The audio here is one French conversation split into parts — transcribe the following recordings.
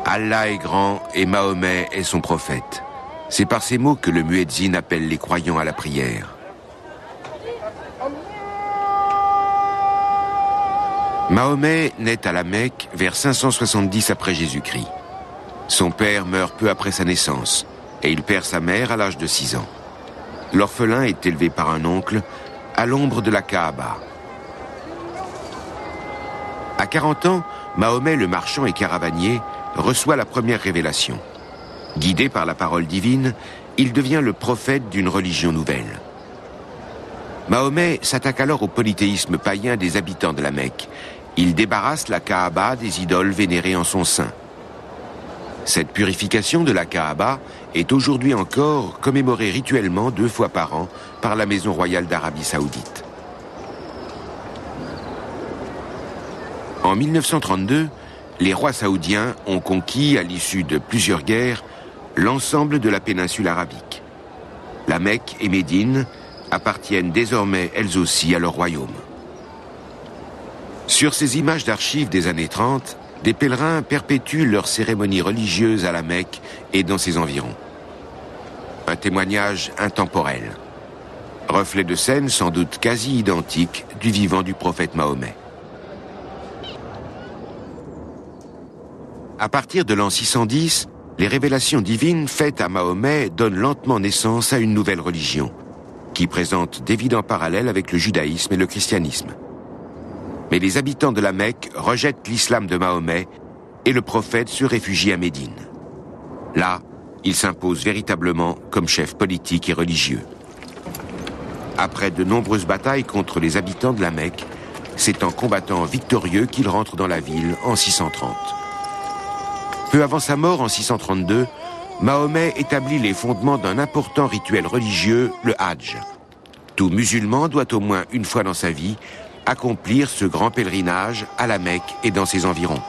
Allah est grand et Mahomet est son prophète. C'est par ces mots que le muezzin appelle les croyants à la prière. Mahomet naît à la Mecque vers 570 après Jésus-Christ. Son père meurt peu après sa naissance et il perd sa mère à l'âge de 6 ans. L'orphelin est élevé par un oncle à l'ombre de la Kaaba. À 40 ans, Mahomet le marchand et caravanier reçoit la première révélation. Guidé par la parole divine, il devient le prophète d'une religion nouvelle. Mahomet s'attaque alors au polythéisme païen des habitants de la Mecque. Il débarrasse la Kaaba des idoles vénérées en son sein. Cette purification de la Kaaba est aujourd'hui encore commémorée rituellement 2 fois par an par la Maison royale d'Arabie Saoudite. En 1932, les rois saoudiens ont conquis, à l'issue de plusieurs guerres, l'ensemble de la péninsule arabique. La Mecque et Médine appartiennent désormais elles aussi à leur royaume. Sur ces images d'archives des années 30, des pèlerins perpétuent leurs cérémonies religieuses à la Mecque et dans ses environs. Un témoignage intemporel. Reflet de scène sans doute quasi identique du vivant du prophète Mahomet. À partir de l'an 610, les révélations divines faites à Mahomet donnent lentement naissance à une nouvelle religion, qui présente d'évidents parallèles avec le judaïsme et le christianisme. Mais les habitants de la Mecque rejettent l'islam de Mahomet et le prophète se réfugie à Médine. Là, il s'impose véritablement comme chef politique et religieux. Après de nombreuses batailles contre les habitants de la Mecque, c'est en combattant victorieux qu'il rentre dans la ville en 630. Peu avant sa mort en 632, Mahomet établit les fondements d'un important rituel religieux, le Hadj. Tout musulman doit au moins une fois dans sa vie accomplir ce grand pèlerinage à la Mecque et dans ses environs.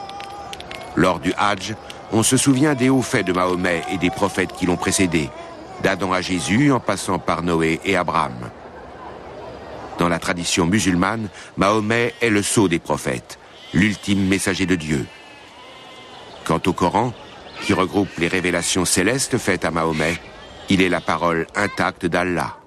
Lors du Hadj, on se souvient des hauts faits de Mahomet et des prophètes qui l'ont précédé, d'Adam à Jésus en passant par Noé et Abraham. Dans la tradition musulmane, Mahomet est le sceau des prophètes, l'ultime messager de Dieu. Quant au Coran, qui regroupe les révélations célestes faites à Mahomet, il est la parole intacte d'Allah.